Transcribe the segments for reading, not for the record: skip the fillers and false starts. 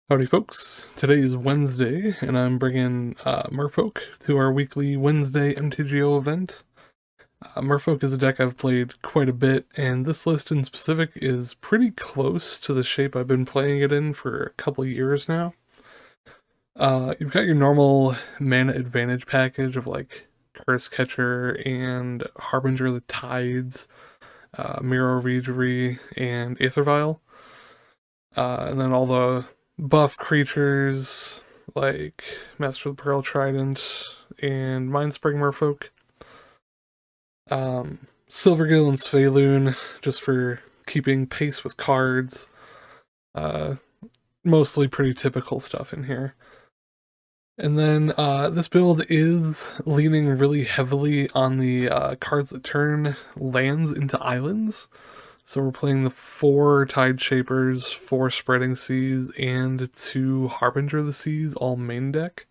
Howdy folks, today is Wednesday, and I'm bringing Merfolk to our weekly Wednesday MTGO event. Merfolk is a deck I've played quite a bit, and this list in specific is pretty close to the shape I've been playing it in for a couple years now. You've got your normal mana advantage package of like Curse Catcher and Harbinger of the Tides, Mirror Reverie, and Aether Vial. And then all the buff creatures like Master of the Pearl Trident and Mindspring Merfolk. Silvergill and Sphaloon just for keeping pace with cards. Uh, Mostly pretty typical stuff in here. And then this build is leaning really heavily on the cards that turn lands into islands. So we're playing the 4 Tide Shapers, 4 Spreading Seas, and 2 Harbinger of the Seas, all main deck.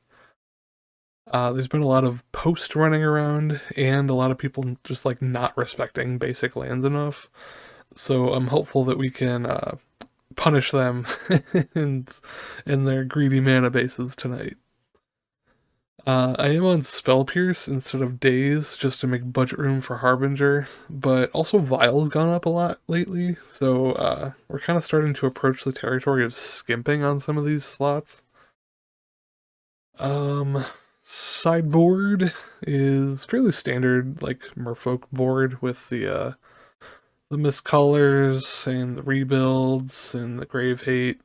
There's been a lot of post running around, and a lot of people just like not respecting basic lands enough. So I'm hopeful that we can punish them and their greedy mana bases tonight. I am on Spell Pierce instead of Daze just to make budget room for Harbinger, but also Vial's gone up a lot lately, so we're kind of starting to approach the territory of skimping on some of these slots. Um, Sideboard is fairly standard, like Merfolk board with the miscolors and the rebuilds and the grave hate.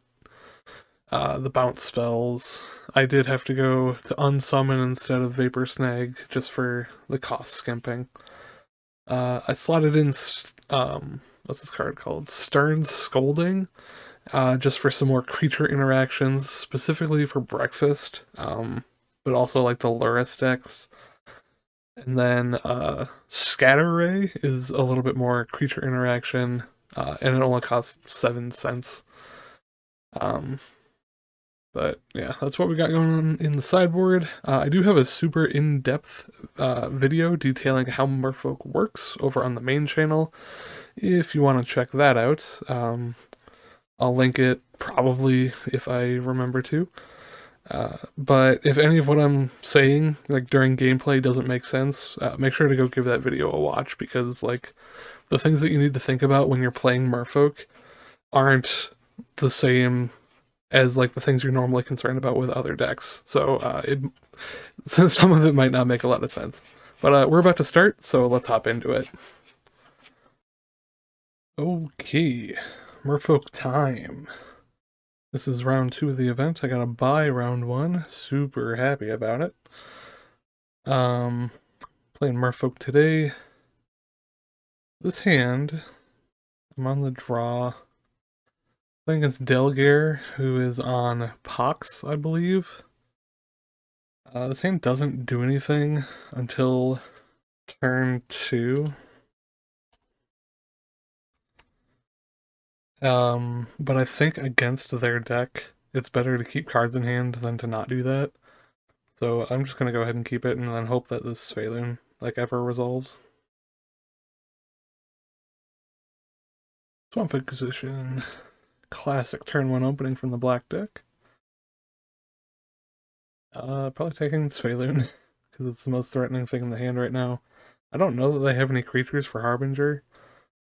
The bounce spells. I did have to go to unsummon instead of Vapor Snag just for the cost skimping. I slotted in, what's this card called? Stern Scolding, just for some more creature interactions, specifically for breakfast, but also like the Luris decks. And then Scatter Ray is a little bit more creature interaction, and it only costs 7 cents. Um, But yeah, that's what we got going on in the sideboard. I do have a super in-depth video detailing how Merfolk works over on the main channel. If you want to check that out, I'll link it probably if I remember to. But if any of what I'm saying, like during gameplay, doesn't make sense, make sure to go give that video a watch because like the things that you need to think about when you're playing Merfolk aren't the same as like the things you're normally concerned about with other decks. So so some of it might not make a lot of sense. But we're about to start, so let's hop into it. Okay, Merfolk time. This is round 2 of the event. I got a bye round 1. Super happy about it. Um, Playing Merfolk today. This hand, I'm on the draw. Playing against Delgare, who is on Pox, I believe. This hand doesn't do anything until turn 2. But I think against their deck, it's better to keep cards in hand than to not do that. So I'm just gonna go ahead and keep it and then hope that this Sphaloon like ever resolves. Swamp Acquisition. Classic turn 1 opening from the black deck. Probably taking Sphaloon, because it's the most threatening thing in the hand right now. I don't know that they have any creatures for Harbinger,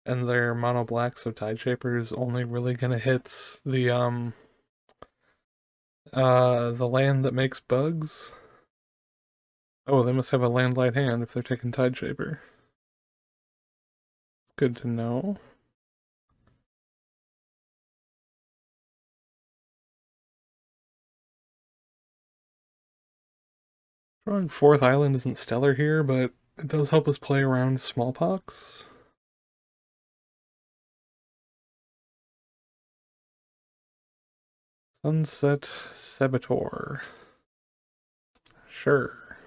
and they're mono black, so Tide Shaper is only really gonna hit the land that makes bugs. Oh, they must have a landlight hand if they're taking Tide Shaper. Good to know. Drawing 4th Island isn't stellar here, but it does help us play around Smallpox. Sunset Saboteur. Sure.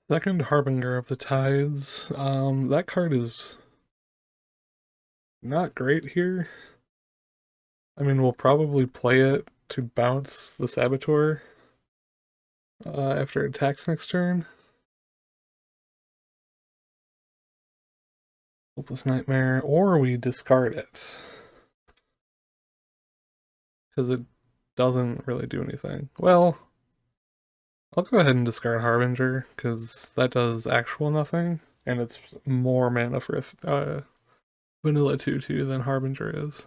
Second Harbinger of the Tides. That card is not great here. I mean, we'll probably play it to bounce the Saboteur after it attacks next turn. Hopeless Nightmare, or we discard it. Because it doesn't really do anything. Well, I'll go ahead and discard Harbinger, because that does actual nothing, and it's more mana for Vanilla 2/2 than Harbinger is.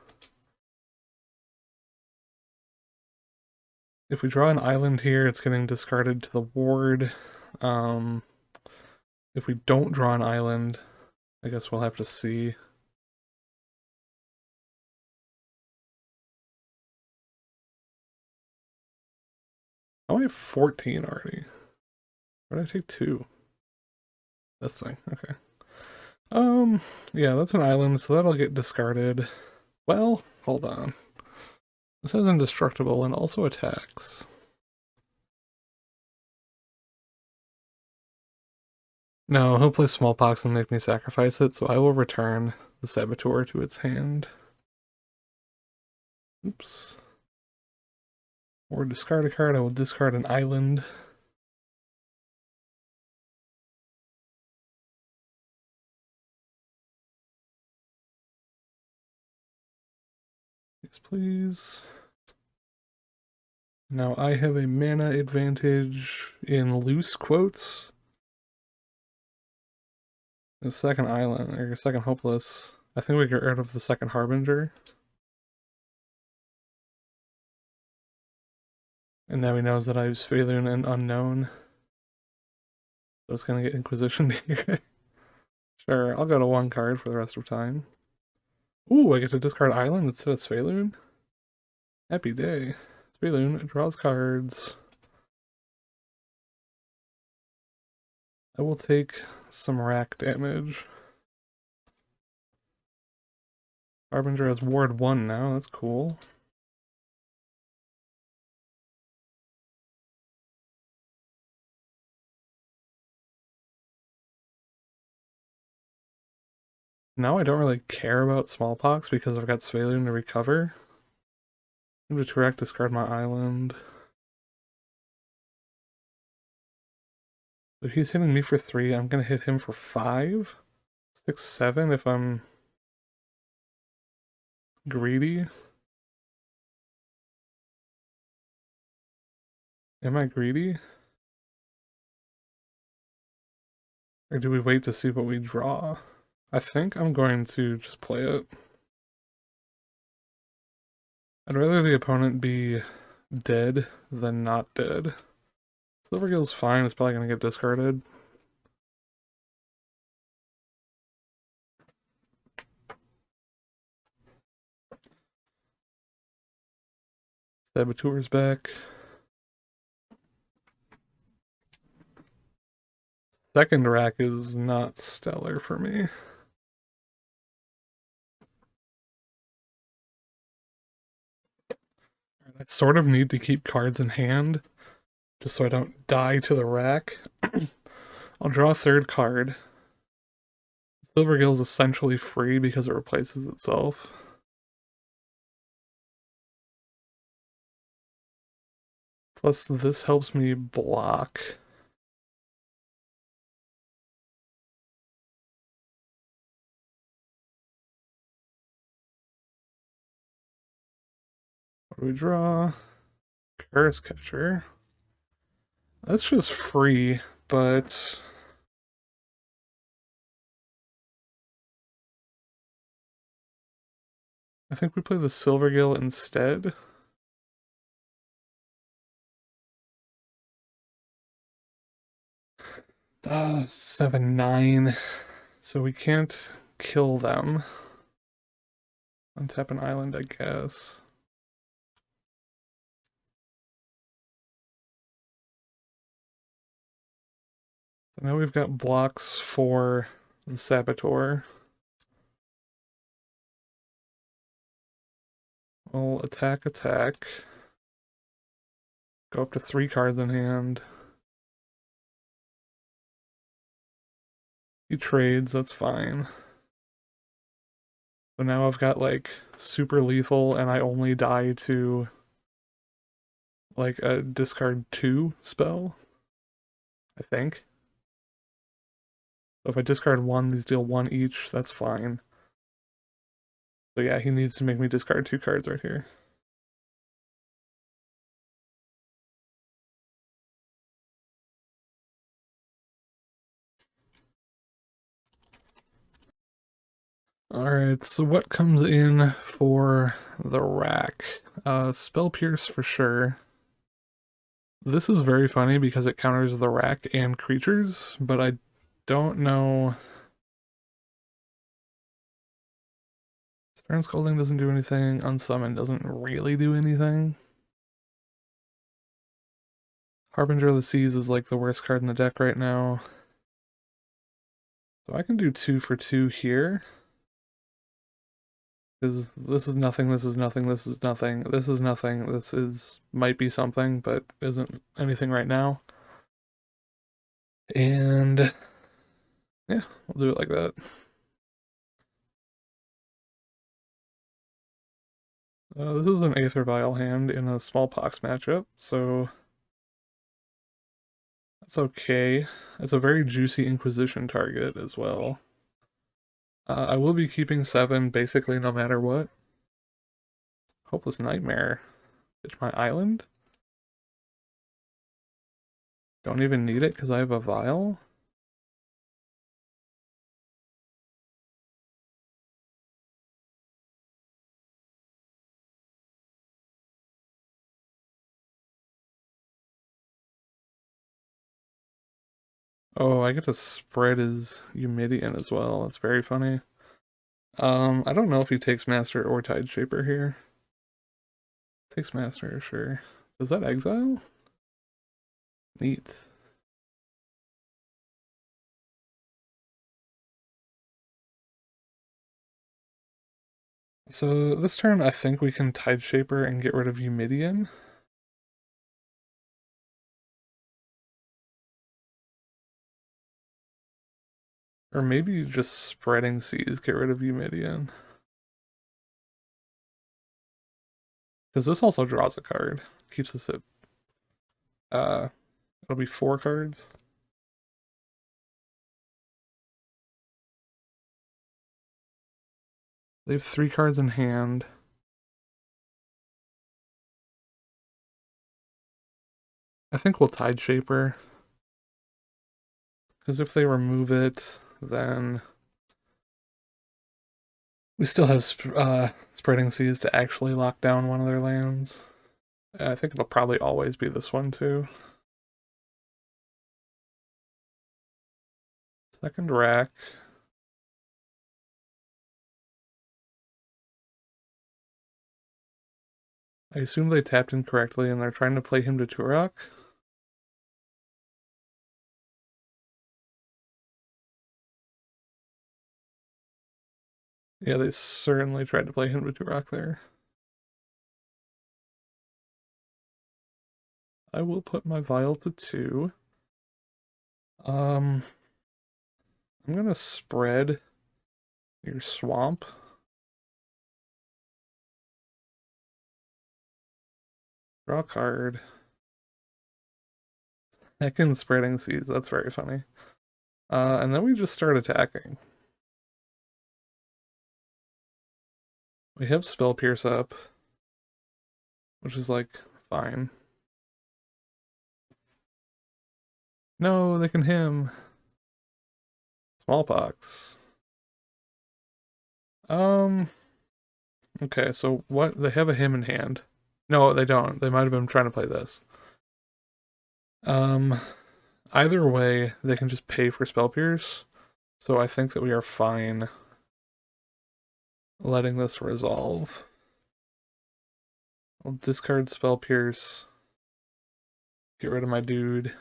If we draw an island here, it's getting discarded to the ward. Um, if we don't draw an island, I guess we'll have to see. Oh, I have 14 already. Why did I take 2? This thing, okay. Yeah, that's an island, so that'll get discarded. Well, hold on. This has indestructible and also attacks. No, he'll play Smallpox and make me sacrifice it, so I will return the Saboteur to its hand. Oops. Or discard a card, I will discard an island. Yes, please. Now I have a mana advantage in loose quotes. The second island, or second hopeless. I think we get rid of the second Harbinger. And now he knows that I use Phalune and Unknown. So it's gonna get Inquisition here. Sure, I'll go to 1 card for the rest of time. Ooh, I get to discard Island instead of Sphaloon? Happy day. Sphaloon draws cards. I will take some rack damage. Harbinger has Ward 1 now, that's cool. Now I don't really care about Smallpox because I've got Sphaloon to recover. I'm going to rack discard my island. If he's hitting me for 3, I'm going to hit him for 5? 6, 7 if I'm greedy. Am I greedy? Or do we wait to see what we draw? I think I'm going to just play it. I'd rather the opponent be dead than not dead. Silvergill's fine, it's probably going to get discarded. Saboteur's back. Second rack is not stellar for me. I sort of need to keep cards in hand, just so I don't die to the rack. I'll draw a third card. Silvergill is essentially free because it replaces itself. Plus, this helps me block. What do we draw? Curse Catcher. That's just free, but I think we play the Silvergill instead. Ah, 7/9. So we can't kill them. Untap an island, I guess. So now we've got blocks for the Saboteur. We'll attack, attack. Go up to 3 cards in hand. He trades, that's fine. So now I've got like super lethal and I only die to like a discard 2 spell, I think. So if I discard one, these deal one each, that's fine. So yeah, he needs to make me discard 2 cards right here. Alright, so what comes in for the rack? Spell Pierce for sure. This is very funny because it counters the rack and creatures, but I don't know. Stern Scolding doesn't do anything. Unsummon doesn't really do anything. Harbinger of the Seas is like the worst card in the deck right now. So I can do 2 for 2 here. Because this is nothing, this is nothing, this is nothing, this is nothing, this is might be something, but isn't anything right now. And yeah, we'll do it like that. This is an Aether Vial hand in a Smallpox matchup, so that's okay. It's a very juicy Inquisition target as well. I will be keeping 7 basically no matter what. Hopeless Nightmare. It's my island. Don't even need it because I have a vial. Oh, I get to spread his Eumidian as well. That's very funny. I don't know if he takes Master or Tide Shaper here. Takes Master, sure. Does that exile? Neat. So this turn, I think we can Tide Shaper and get rid of Eumidian. Or maybe just Spreading Seas, get rid of Eumidian. Because this also draws a card. Keeps us at, it'll be 4 cards. They have 3 cards in hand. I think we'll Tide Shaper. Because if they remove it, then we still have Spreading Seas to actually lock down one of their lands. I think it'll probably always be this one too. Second rack. I assume they tapped incorrectly and they're trying to play him to Turok. Yeah, they certainly tried to play him to Turok there. I will put my vial to 2. I'm gonna spread your swamp. Draw a card. Heckin' Spreading Seas, that's very funny. And then we just start attacking. We have Spell Pierce up, which is like, fine. No, they can him. Smallpox. Okay, so what? They have a him in hand. No, they don't. They might have been trying to play this. Um, Either way, they can just pay for Spell Pierce. So I think that we are fine letting this resolve. I'll discard Spell Pierce. Get rid of my dude.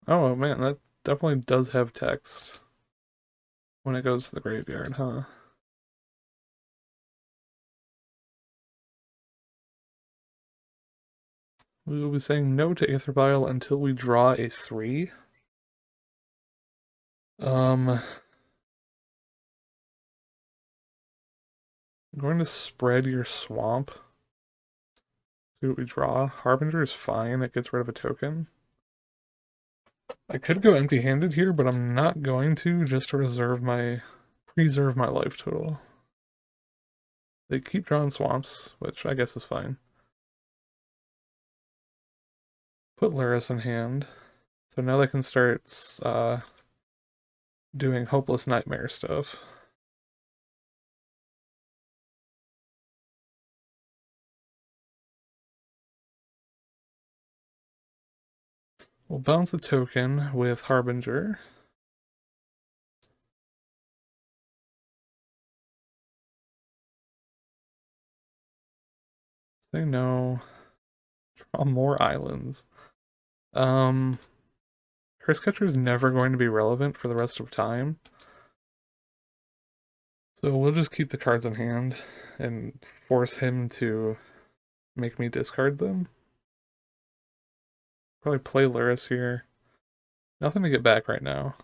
Oh man, that definitely does have text when it goes to the graveyard, huh? We will be saying no to Aether Vial until we draw a 3. I'm going to spread your swamp. See what we draw. Harbinger is fine. It gets rid of a token. I could go empty-handed here, but I'm not going to, just to preserve my life total. They keep drawing swamps, which I guess is fine. Put Luris in hand. So now they can start doing Hopeless Nightmare stuff. We'll bounce a token with Harbinger. Say no. Draw more islands. Curse Catcher is never going to be relevant for the rest of time. So we'll just keep the cards in hand and force him to make me discard them. Probably play Luris here. Nothing to get back right now.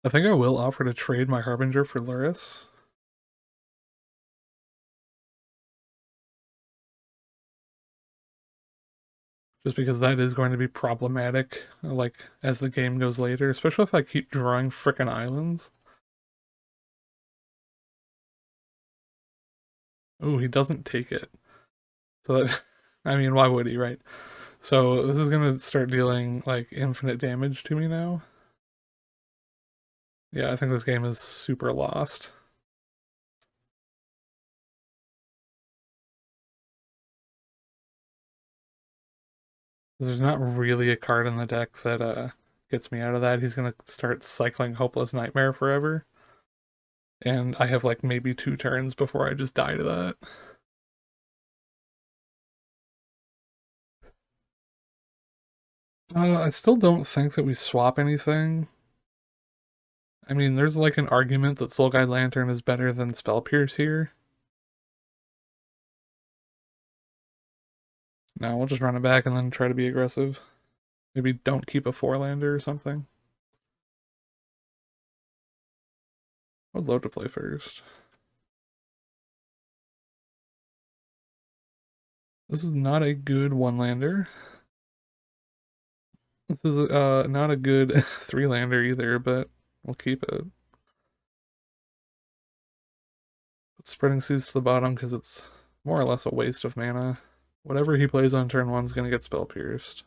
I think I will offer to trade my Harbinger for Luris. Just because that is going to be problematic, like, as the game goes later, especially if I keep drawing frickin' islands. Oh, he doesn't take it. So that, I mean, why would he, right? So this is gonna start dealing, like, infinite damage to me now. Yeah, I think this game is super lost. There's not really a card in the deck that gets me out of that. He's gonna start cycling Hopeless Nightmare forever. And I have like maybe 2 turns before I just die to that. I still don't think that we swap anything. I mean, there's like an argument that Soul Guide Lantern is better than Spell Pierce here. No, we'll just run it back and then try to be aggressive. Maybe don't keep a 4-lander or something. I'd love to play first. This is not a good 1-lander. This is not a good 3-lander either, but we'll keep it. Put Spreading Seas to the bottom because it's more or less a waste of mana. Whatever he plays on turn 1 is going to get Spell Pierced.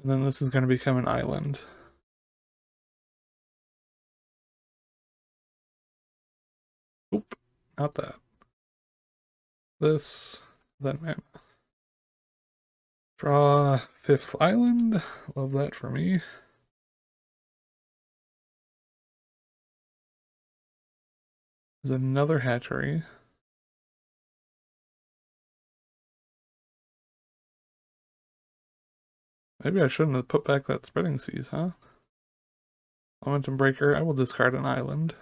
And then this is going to become an island. Oop, not that. This, then mana. Draw 5th island. Love that for me. There's another hatchery. Maybe I shouldn't have put back that Spreading Seas, huh? Momentum Breaker. I will discard an island.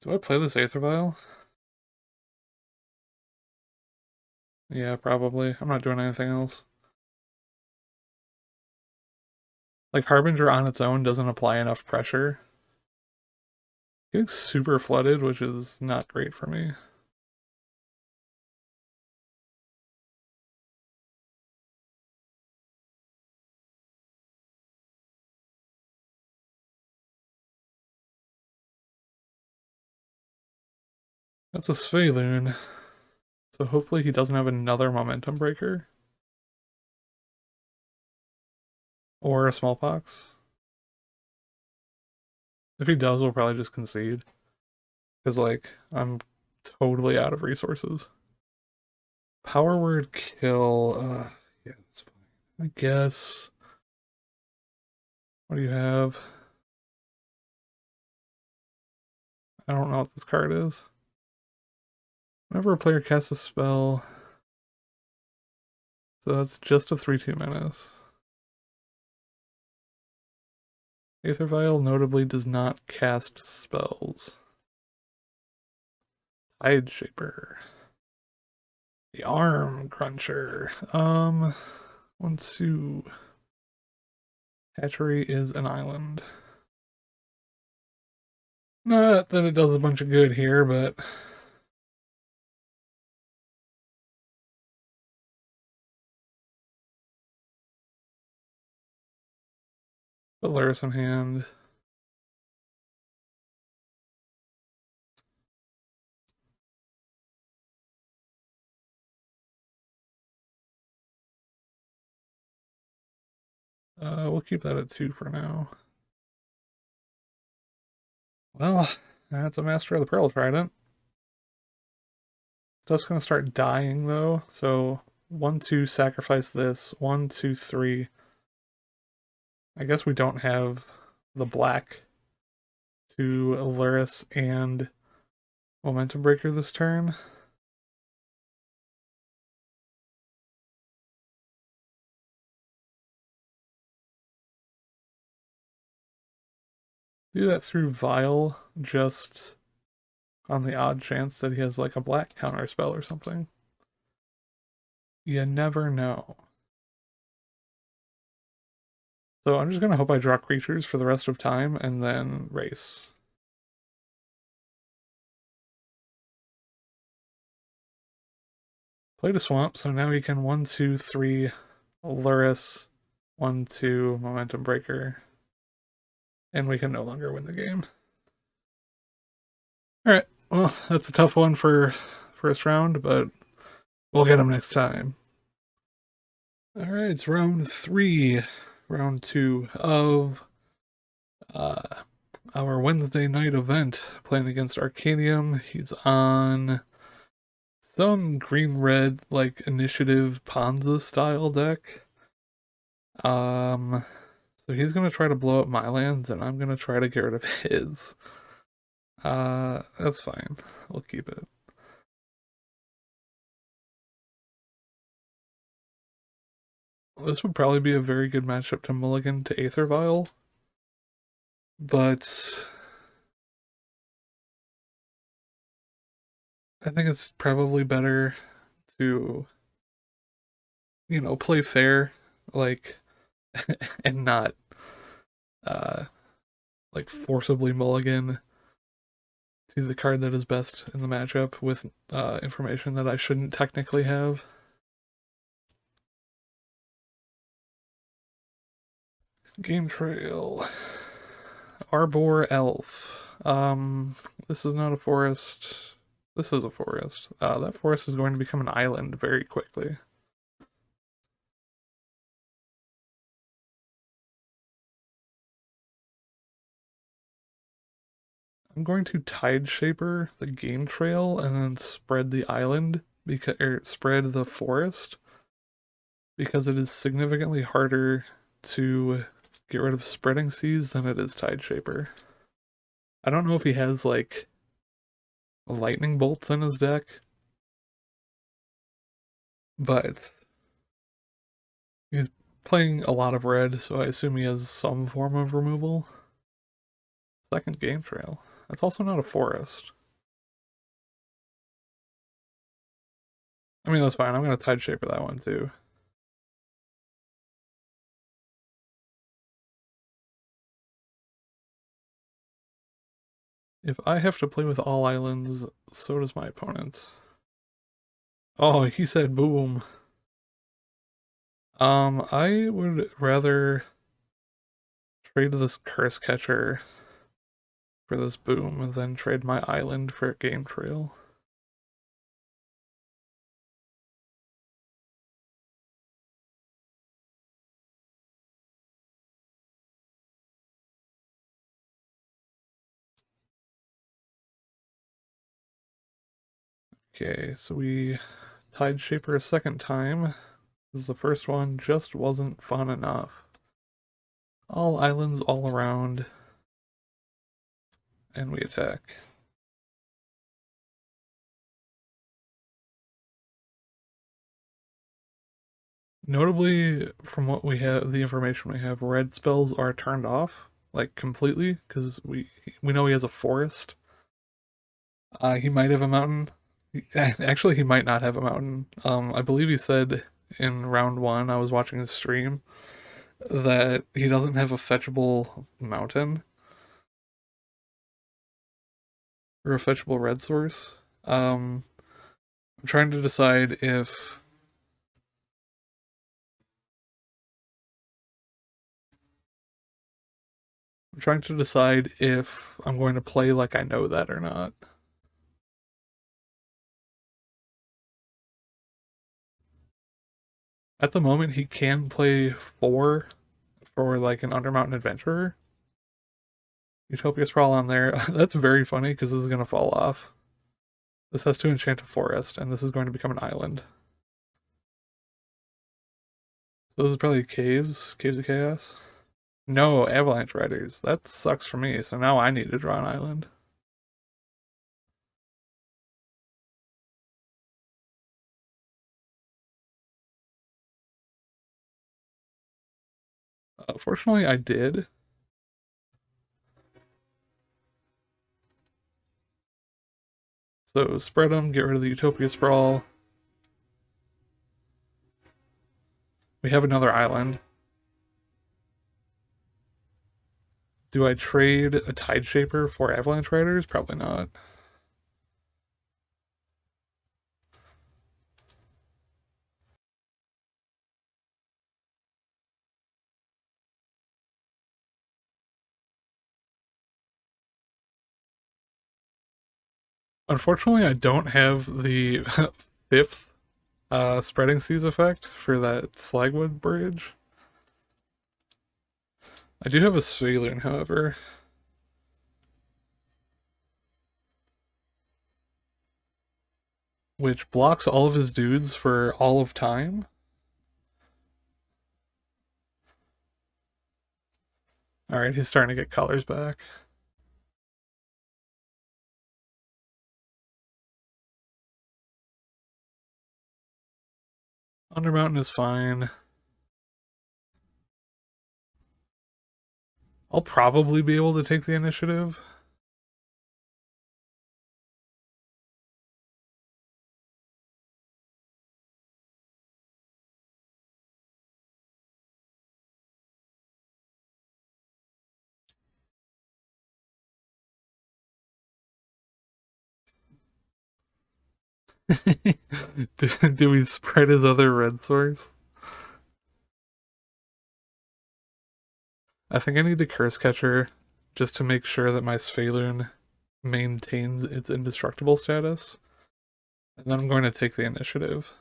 Do I play this Aether Vial? Yeah, probably. I'm not doing anything else. Like, Harbinger on its own doesn't apply enough pressure. Getting super flooded, which is not great for me. That's a Svelune. So hopefully he doesn't have another Momentum Breaker. Or a Smallpox. If he does, we'll probably just concede. Because, like, I'm totally out of resources. Power Word Kill. Yeah, that's fine. I guess. What do you have? I don't know what this card is. Whenever a player casts a spell, so that's just a 3/2 menace. Aether Vial notably does not cast spells. Tide Shaper. The Arm Cruncher. 1/2. Hatchery is an island. Not that it does a bunch of good here, but Polaris in hand. We'll keep that at 2 for now. Well, that's a Master of the Pearl Trident. Stuff's gonna start dying though, so 1/2 sacrifice this. 1/2 3. I guess we don't have the black to Aluris and Momentum Breaker this turn. Do that through Vial, just on the odd chance that he has like a black counter spell or something. You never know. So I'm just gonna hope I draw creatures for the rest of time and then race. Played a swamp, so now he can 1/2 3 Luris, 1/2 Momentum Breaker, and we can no longer win the game. Alright, well, that's a tough one for first round, but we'll get him next time. Alright, it's round 3, round 2 of our Wednesday night event, playing against Arcanium. He's on some green-red, like, initiative Ponza style deck. So he's gonna try to blow up my lands, and I'm gonna try to get rid of his. That's fine. We'll keep it. This would probably be a very good matchup to mulligan to Aether Vial, but I think it's probably better to, play fair, like, and not, uh, like, forcibly mulligan to the card that is best in the matchup with information that I shouldn't technically have. Game Trail. Arbor Elf. This is not a forest. This is a forest. That forest is going to become an island very quickly. I'm going to Tide Shaper the Game Trail and then spread the island, because spread the forest, because it is significantly harder to get rid of Spreading Seas than it is Tide Shaper. I don't know if he has like lightning bolts in his deck, but he's playing a lot of red, so I assume he has some form of removal. Second Game Trail. That's also not a forest. I mean, that's fine. I'm going to Tide Shaper that one too. If I have to play with all islands, so does my opponent. Oh, he said boom. I would rather trade this Curse Catcher for this boom than trade my island for a Game Trail. Okay, so we Tide Shaper a second time, because the first one just wasn't fun enough. All islands all around, and we attack. Notably, from what we have, the information we have, red spells are turned off like completely because we know he has a forest. He might have a mountain. Actually, he might not have a mountain. I believe he said in round one, I was watching his stream, that he doesn't have a fetchable mountain or a fetchable red source. I'm trying to decide if I'm going to play like I know that or not. At the moment, he can play 4 for like an Undermountain Adventurer. Utopia Sprawl on there. That's very funny because this is going to fall off. This has to enchant a forest, and this is going to become an island. So this is probably caves, caves of chaos. No, avalanche riders. That sucks for me. So now I need to draw an island. Fortunately, I did. So spread them, get rid of the Utopia Sprawl. We have another island. Do I trade a Tide Shaper for Avalanche Riders? Probably not. Unfortunately, I don't have the fifth spreading seas effect for that Slagwood bridge. I do have a Saloon, however. Which blocks all of his dudes for all of time. Alright, he's starting to get colors back. Undermountain is fine. I'll probably be able to take the initiative. do we spread his other red source? I think I need to Curse Catcher just to make sure that my Sphaloon maintains its indestructible status. And then I'm going to take the initiative.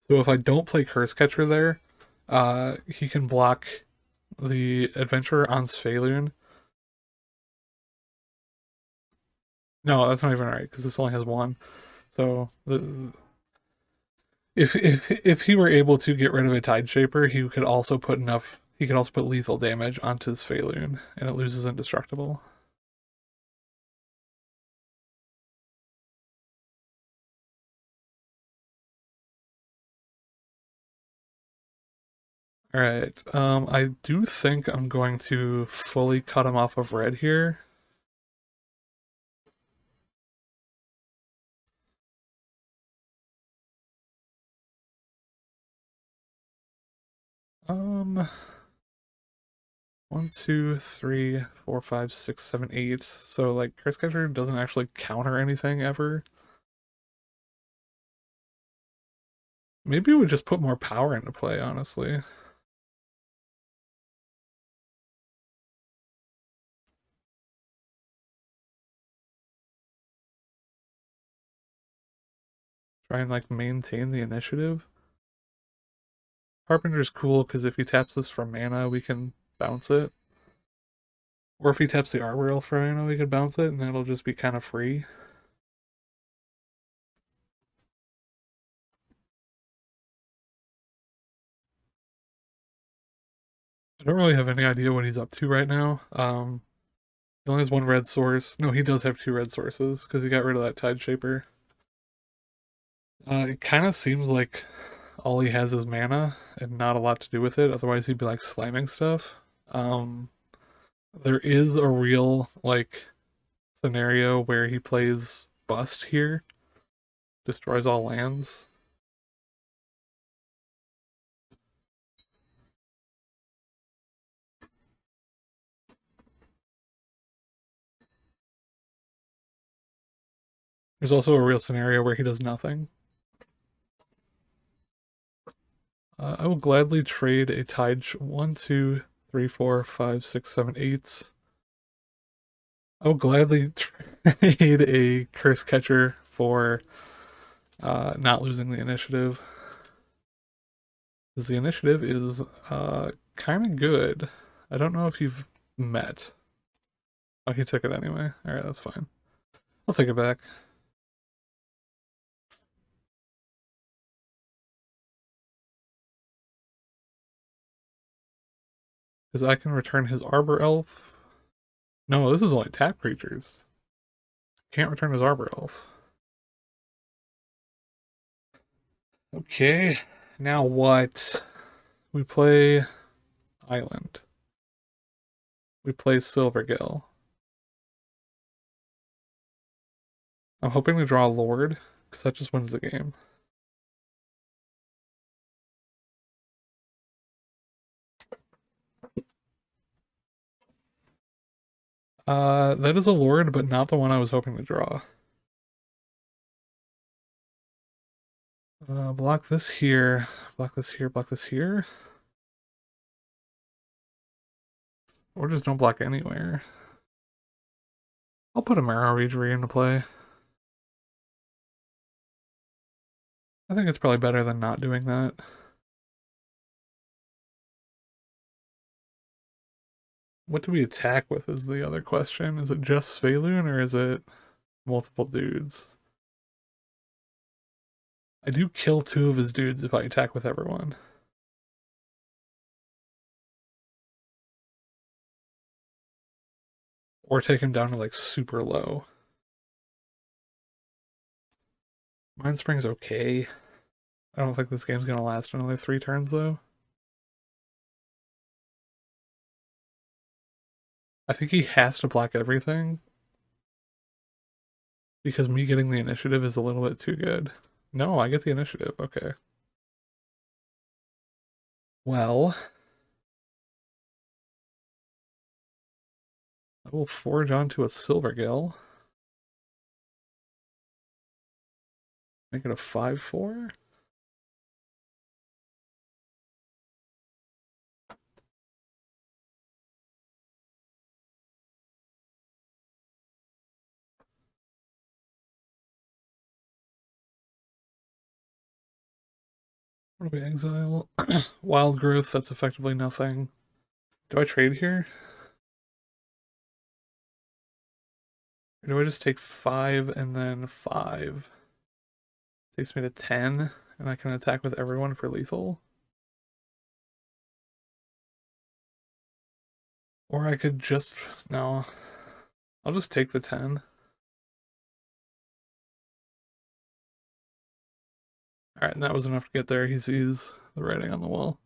So if I don't play Curse Catcher there, he can block the Adventurer on Sphaloon. No, that's not even right, because this only has one. So if he were able to get rid of a Tide Shaper, he could also put lethal damage onto his Sphaloon, and it loses indestructible. Alright, I do think I'm going to fully cut him off of red here. Um, 1, 2, 3, 4, 5, 6, 7, 8. So like Curse Catcher doesn't actually counter anything ever. Maybe we just put more power into play, honestly. Try and like maintain the initiative. Carpenter's cool because if he taps this for mana, we can bounce it. Or if he taps the Arboreal for mana, we could bounce it, and it'll just be kind of free. I don't really have any idea what he's up to right now. He only has one red source. No, he does have two red sources because he got rid of that Tide Shaper. It kind of seems like all he has is mana and not a lot to do with it. Otherwise, he'd be like slamming stuff. Um, there is a real like scenario where he plays Bust here, destroys all lands. There's also a real scenario where he does nothing. I will gladly trade a Tide. 1, 2, 3, 4, 5, 6, 7, 8. I will gladly trade a Curse Catcher for not losing the initiative. Because the initiative is kind of good. I don't know if you've met. Oh, he took it anyway. Alright, that's fine. I'll take it back. Because I can return his Arbor Elf. No, this is only tap creatures. Can't return his Arbor Elf. Okay, now what? We play Island. We play Silvergill. I'm hoping to draw Lord, because that just wins the game. That is a Lord, but not the one I was hoping to draw. Block this here, block this here, block this here. Or just don't block anywhere. I'll put a Marrow Reagery into play. I think it's probably better than not doing that. What do we attack with is the other question. Is it just Svelun or is it multiple dudes? I do kill two of his dudes if I attack with everyone. Or take him down to like super low. Mind Spring's okay. I don't think this game's gonna last another 3 turns though. I think he has to block everything. Because me getting the initiative is a little bit too good. No, I get the initiative. Okay. Well, I will forge onto a Silvergill. Make it a 5/4. What do we exile? Wild Growth, that's effectively nothing. Do I trade here? Or do I just take 5 and then 5? Takes me to 10, and I can attack with everyone for lethal. Or I could just... No. I'll just take the 10. Alright, and that was enough to get there. He sees the writing on the wall.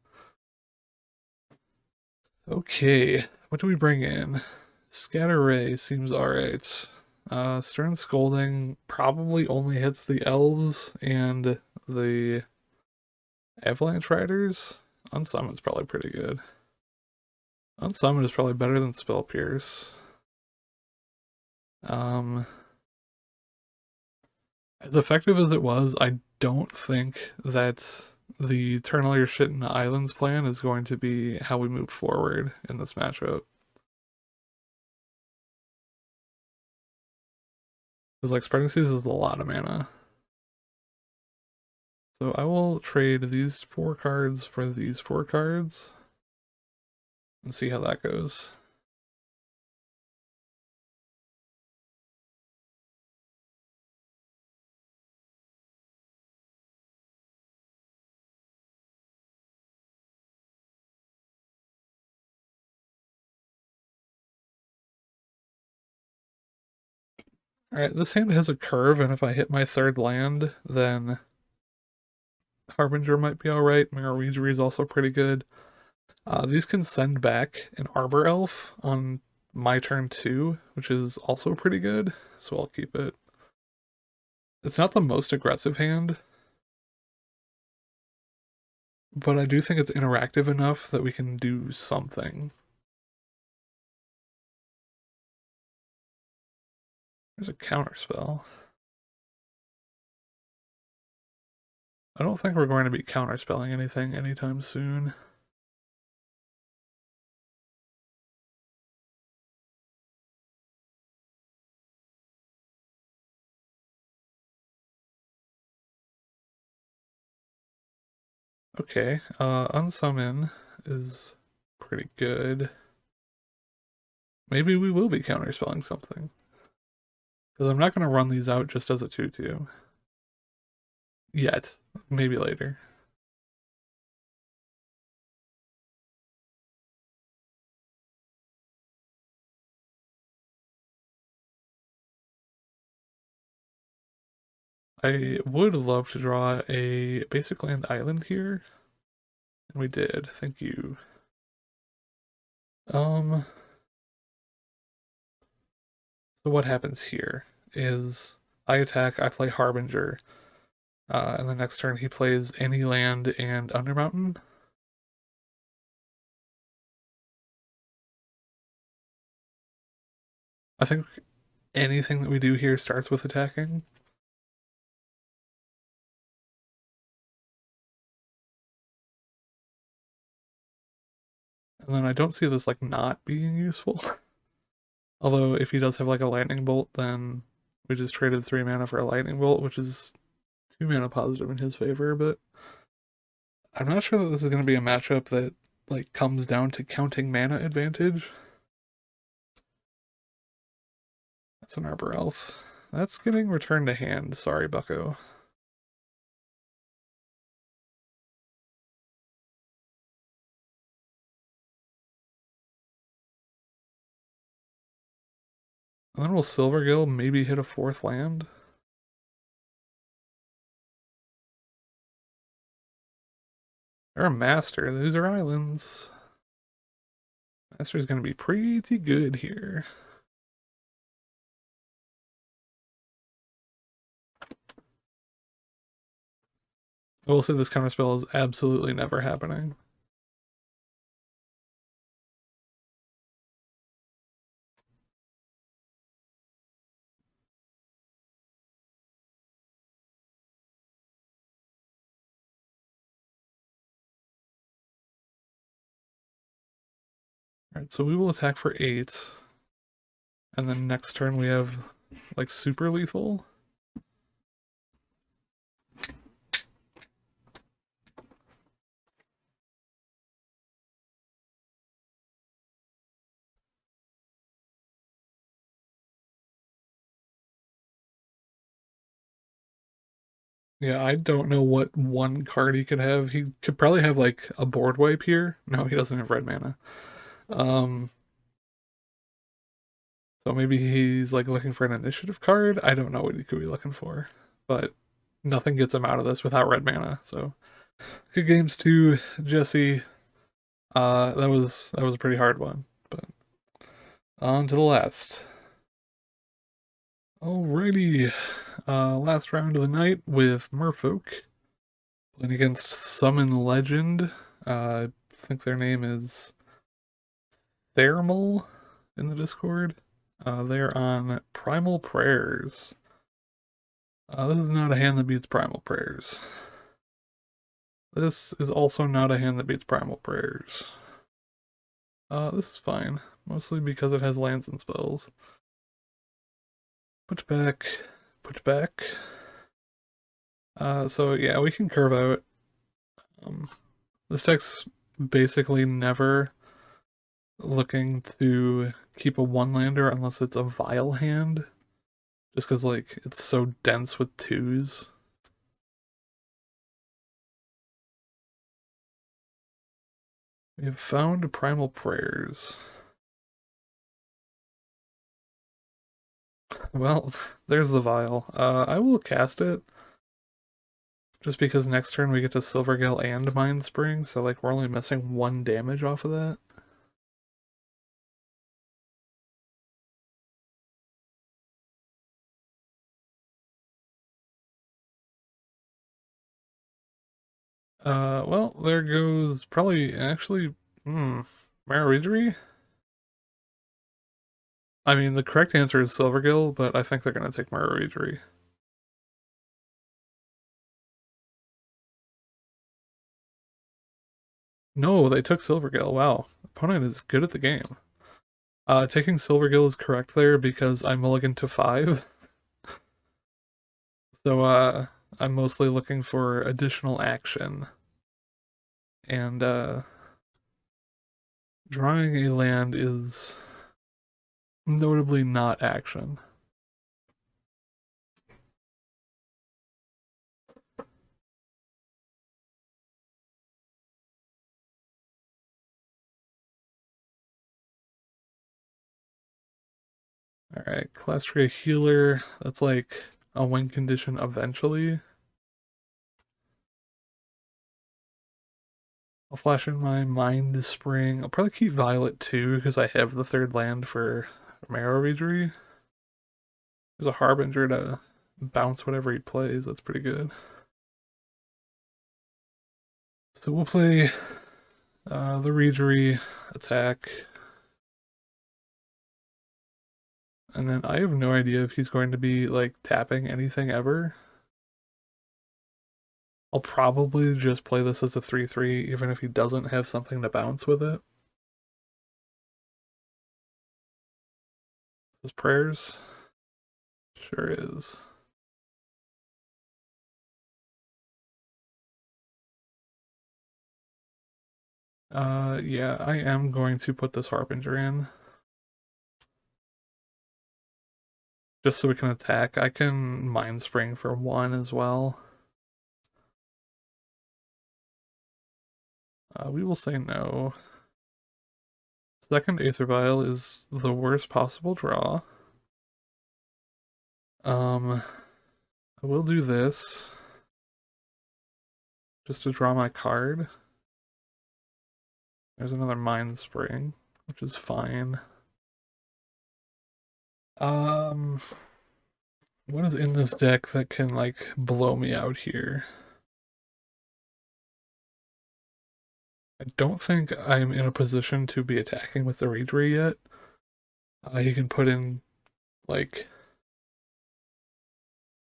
Okay, what do we bring in? Scatter Ray seems alright. Stern Scolding probably only hits the elves and the Avalanche Riders. Unsummoned's probably pretty good. Unsummoned is probably better than Spell Pierce. As effective as it was, I don't think that the turn all your shit into islands plan is going to be how we move forward in this matchup. Because like Spreading Seas is a lot of mana. So I will trade these 4 cards for these 4 cards and see how that goes. Alright, this hand has a curve, and if I hit my third land, then Harbinger might be alright. Mirror is also pretty good. These can send back an Arbor Elf on my turn too, which is also pretty good, so I'll keep it. It's not the most aggressive hand, but I do think it's interactive enough that we can do something. There's a counterspell. I don't think we're going to be counterspelling anything anytime soon. Okay, unsummon is pretty good. Maybe we will be counterspelling something. Because I'm not going to run these out just as a 2-2. Yet. Maybe later. I would love to draw a basic land island here. And we did. Thank you. So what happens here is I attack, I play Harbinger, and the next turn he plays any land and Undermountain. I think anything that we do here starts with attacking. And then I don't see this like not being useful. Although if he does have like a lightning bolt, then we just traded 3 mana for a lightning bolt, which is 2 mana positive in his favor, but I'm not sure that this is going to be a matchup that like comes down to counting mana advantage. That's an Arbor Elf. That's getting returned to hand. Sorry, Bucko. And then will Silvergill maybe hit a 4th land? They're a master. These are islands. Master's going to be pretty good here. I will say this counterspell is absolutely never happening. Alright, so we will attack for 8. And then next turn we have like super lethal. Yeah, I don't know what one card he could have. He could probably have like a board wipe here. No, he doesn't have red mana. Um, so maybe he's like looking for an initiative card. I don't know what he could be looking for, but nothing gets him out of this without red mana. So good games to Jesse. That was a pretty hard one, but on to the last. Alrighty, last round of the night with Merfolk playing against Summon Legend. I think their name is Thermal in the Discord. They're on Primal Prayers. This is not a hand that beats Primal Prayers. This is also not a hand that beats Primal Prayers. This is fine, mostly because it has lands and spells. Put back, put back. So yeah, we can curve out. This deck's basically never looking to keep a one-lander unless it's a Vile hand. Just because, like, it's so dense with 2s. We have found Primal Prayers. Well, there's the vial. I will cast it just because next turn we get to Silvergill and Mind Spring, so like we're only missing 1 damage off of that. Well, there goes probably actually, Maruidri? I mean, the correct answer is Silvergill, but I think they're gonna take Maruidri. No, they took Silvergill. Wow, opponent is good at the game. Taking Silvergill is correct there because I mulligan to 5. So, I'm mostly looking for additional action. And, drawing a land is notably not action. Alright, Calastria Healer. That's like a win condition eventually. I'll flash in my Mind Spring. I'll probably keep Violet too, because I have the 3rd land for Maruidri. There's a Harbinger to bounce whatever he plays. That's pretty good. So we'll play the Reidri attack. And then I have no idea if he's going to be like tapping anything ever. I'll probably just play this as a 3/3, even if he doesn't have something to bounce with it. His prayers? Sure is. Yeah, I am going to put this Harbinger in. Just so we can attack. I can Mind Spring for 1 as well. We will say no. Second Aether Vial is the worst possible draw. I will do this just to draw my card. There's another Mind Spring, which is fine. What is in this deck that can like blow me out here? I don't think I'm in a position to be attacking with the Reidri yet. He can put in like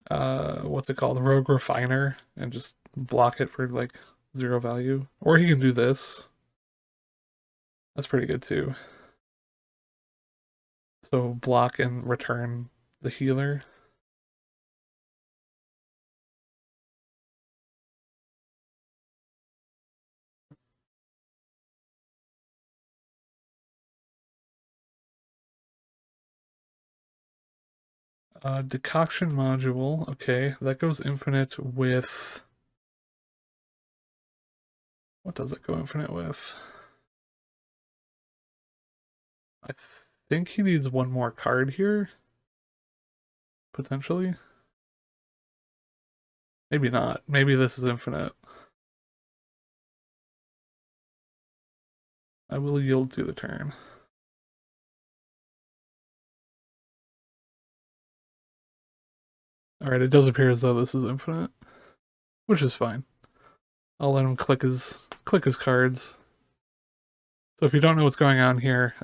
what's it called? Rogue Refiner and just block it for like 0 value. Or he can do this. That's pretty good too. So block and return the healer. Decoction module. Okay, that goes infinite with. What does it go infinite with? I think he needs 1 more card here. Potentially. Maybe not. Maybe this is infinite. I will yield to the turn. Alright, it does appear as though this is infinite, which is fine. I'll let him click his cards. So if you don't know what's going on here,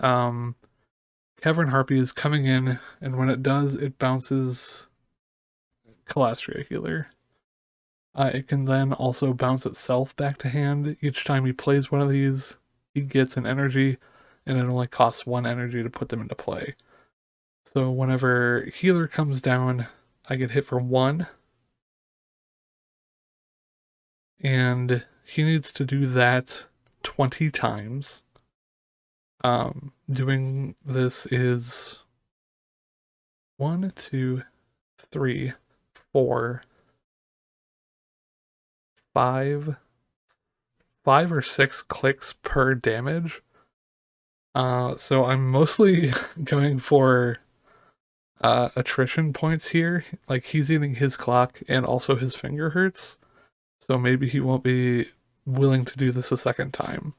Cavern Harpy is coming in, and when it does, it bounces Calastria Healer. It can then also bounce itself back to hand. Each time he plays one of these, he gets an energy, and it only costs 1 energy to put them into play. So whenever Healer comes down, I get hit for 1. And he needs to do that 20 times. Doing this is 1, 2, 3, 4, 5 or 6 clicks per damage. So I'm mostly going for attrition points here. Like he's eating his clock and also his finger hurts. So maybe he won't be willing to do this a second time.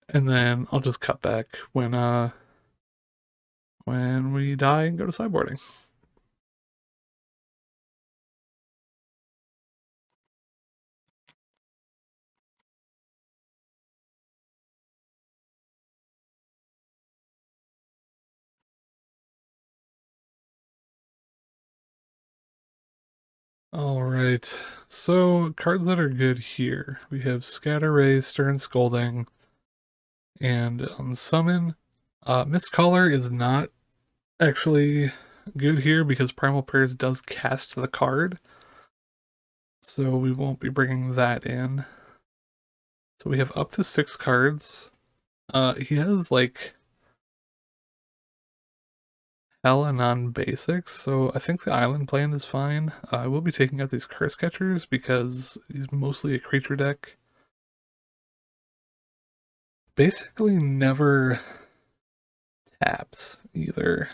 And then I'll just cut back when we die and go to sideboarding. Alright, so cards that are good here. We have Scatter Ray, Stern Scolding, and Unsummon. Miscaller is not actually good here because Primal Prayers does cast the card, so we won't be bringing that in. So we have up to 6 cards. He has like hella non-basics, so I think the island plan is fine. I will be taking out these Curse Catchers because he's mostly a creature deck. Basically never taps either,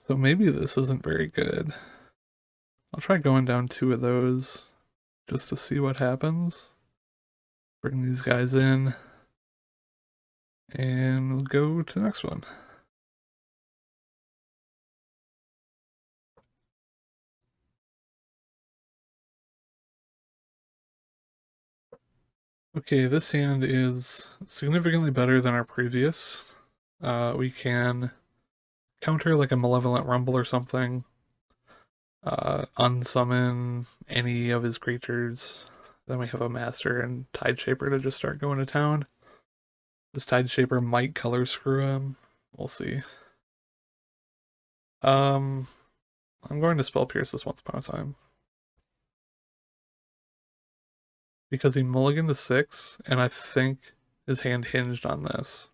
so maybe this isn't very good. I'll try going down 2 of those just to see what happens. Bring these guys in, and we'll go to the next one. Okay, this hand is significantly better than our previous. We can counter like a Malevolent Rumble or something, unsummon any of his creatures. Then we have a Master and Tide Shaper to just start going to town. This Tide Shaper might color screw him. We'll see. I'm going to Spell Pierce this once upon a time. Because he mulliganed to 6, and I think his hand hinged on this.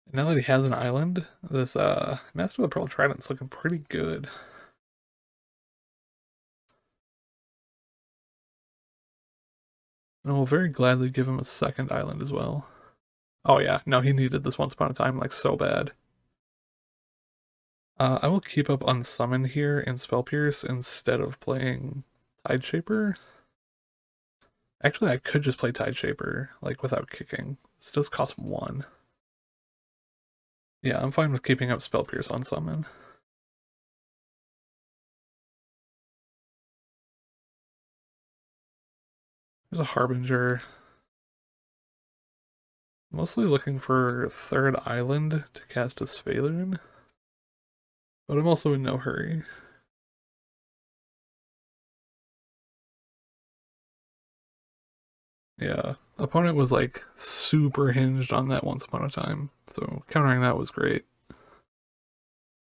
And now that he has an island, this Master of the Pearl Trident's looking pretty good. And we'll very gladly give him a second island as well. Oh yeah, no, he needed this once upon a time like so bad. I will keep up Unsummon here and Spell Pierce instead of playing Tide Shaper. Actually, I could just play Tide Shaper, like, without kicking. This does cost 1. Yeah, I'm fine with keeping up Spell Pierce on Summon. There's a Harbinger. Mostly looking for third island to cast a Sphaloon, but I'm also in no hurry. Yeah, opponent was like super hinged on that once upon a time, so countering that was great.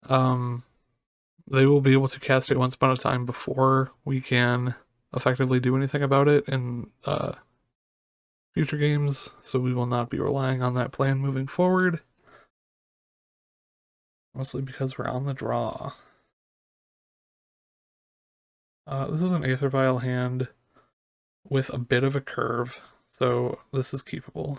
Um, they will be able to cast it once upon a time before we can effectively do anything about it in future games, so we will not be relying on that plan moving forward. Mostly because we're on the draw. This is an Aether Vial hand with a bit of a curve, so this is keepable.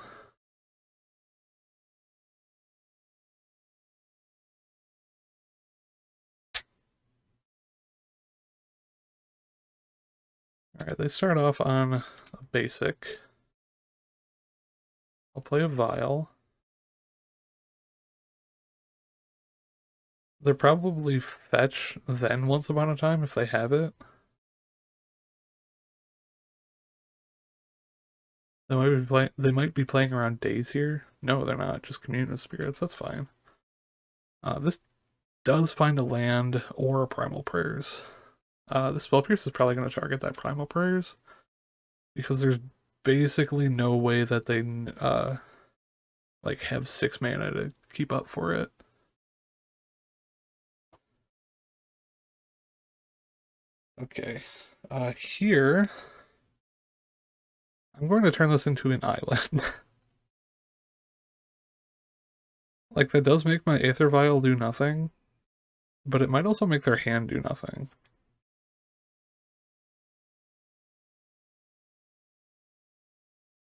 Alright, they start off on a basic. I'll play a Vial. They're probably fetch then once upon a time if they have it. They might be playing around days here. No, they're not. Just Commune with Spirits. That's fine. This does find a land or a Primal Prayers. The Spell Pierce is probably going to target that Primal Prayers because there's basically no way that they like have 6 mana to keep up for it. Okay, here I'm going to turn this into an island. Like that does make my Aether Vial do nothing, but it might also make their hand do nothing.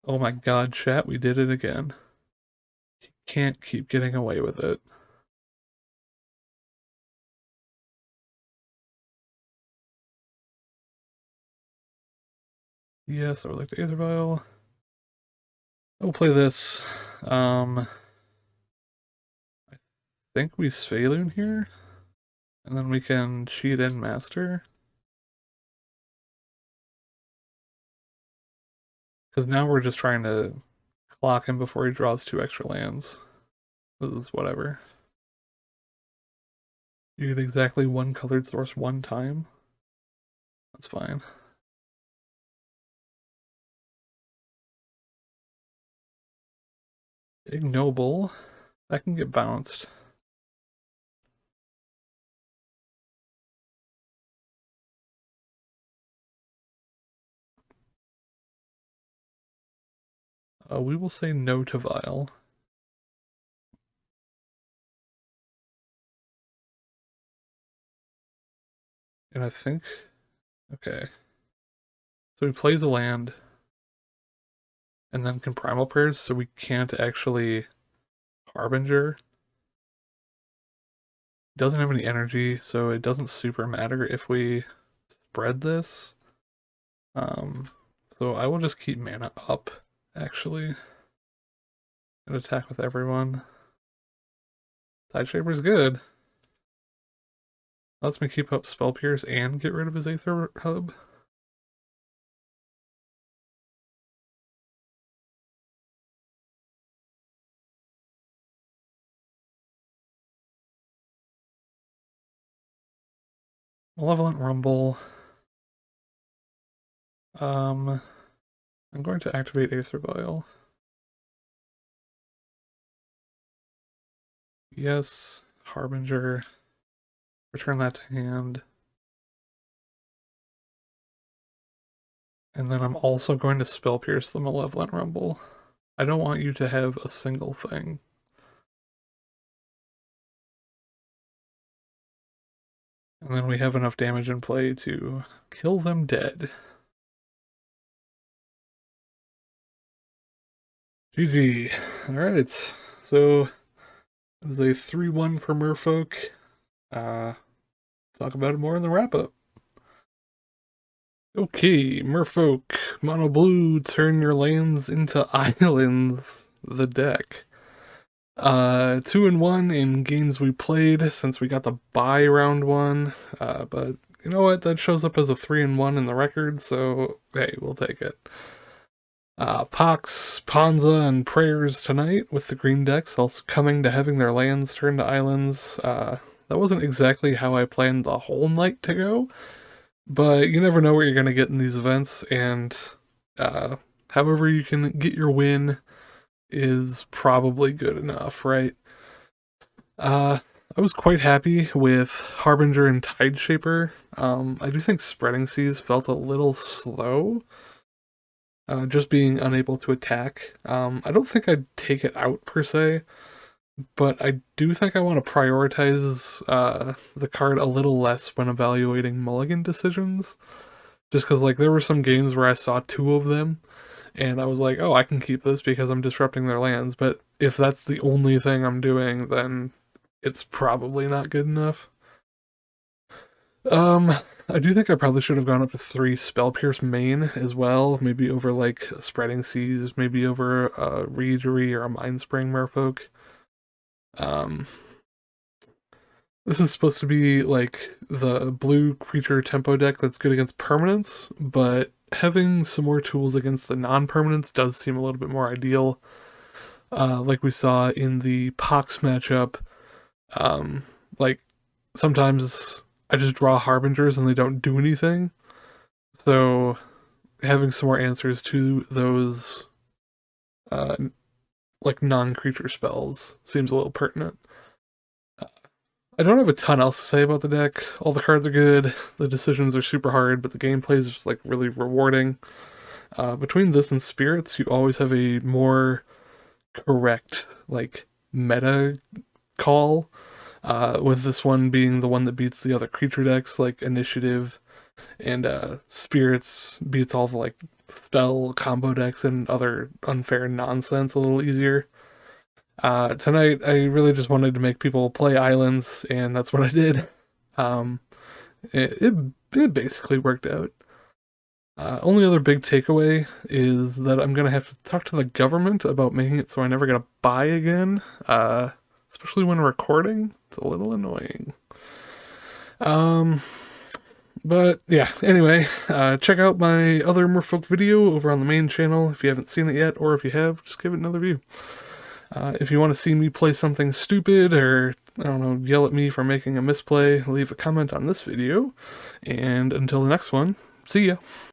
Oh my god, chat, we did it again. can't keep getting away with it. Yes, I would like the Aether Vial. I will play this. I think we Sphaloon here, and then we can cheat in Master. Because now we're just trying to clock him before he draws 2 extra lands. This is whatever. You get exactly 1 colored source 1 time. That's fine. Ignoble. That can get bounced. We will say no to Vile. And I think... Okay. So he plays a land, and then can Primal Prayers, so we can't actually Harbinger. Doesn't have any energy, so it doesn't super matter if we spread this. So I will just keep mana up, actually, and attack with everyone. Tideshaper's good. Lets me keep up Spell Pierce and get rid of his Aether Hub. Malevolent Rumble. I'm going to activate Aether Vial. Yes, Harbinger. Return that to hand. And then I'm also going to Spell Pierce the Malevolent Rumble. I don't want you to have a single thing. And then we have enough damage in play to kill them dead. GG. Alright, so it was a 3-1 for Merfolk. Talk about it more in the wrap-up. Okay, Merfolk, Mono Blue, turn your lands into islands, the deck. 2-1 in games we played since we got the bye round 1, but you know what, that shows up as a 3-1 in the record, so hey, we'll take it. Pox, Ponza, and Prayers tonight with the green decks, also coming to having their lands turned to islands. That wasn't exactly how I planned the whole night to go, but you never know what you're going to get in these events, and however you can get your win is probably good enough, right? I was quite happy with Harbinger and Tideshaper. I do think Spreading Seas felt a little slow, just being unable to attack. I don't think I'd take it out per se, but I do think I want to prioritize the card a little less when evaluating mulligan decisions. Just because, like, there were some games where I saw 2 of them, and I was like, oh, I can keep this because I'm disrupting their lands, but if that's the only thing I'm doing, then it's probably not good enough. I do think I probably should have gone up to 3 Spell Pierce main as well, maybe over, like, Spreading Seas, maybe over a Reejerey or a Mindspring Merfolk. This is supposed to be, like, the blue creature tempo deck that's good against permanents, but having some more tools against the non-permanents does seem a little bit more ideal. Like we saw in the Pox matchup, like, sometimes I just draw Harbingers and they don't do anything. So having some more answers to those, like, non-creature spells seems a little pertinent. I don't have a ton else to say about the deck. All the cards are good, the decisions are super hard, but the gameplay is just, like, really rewarding. Between this and Spirits, you always have a more correct, like, meta call, with this one being the one that beats the other creature decks, like Initiative, and Spirits beats all the, like, spell combo decks and other unfair nonsense a little easier. Tonight, I really just wanted to make people play islands, and that's what I did. Um, it basically worked out. Only other big takeaway is that I'm gonna have to talk to the government about making it so I never gotta buy again, especially when recording. It's a little annoying. Um, but yeah, anyway, check out my other Merfolk video over on the main channel if you haven't seen it yet, or if you have, just give it another view. If you want to see me play something stupid, or, I don't know, yell at me for making a misplay, leave a comment on this video, and until the next one, see ya!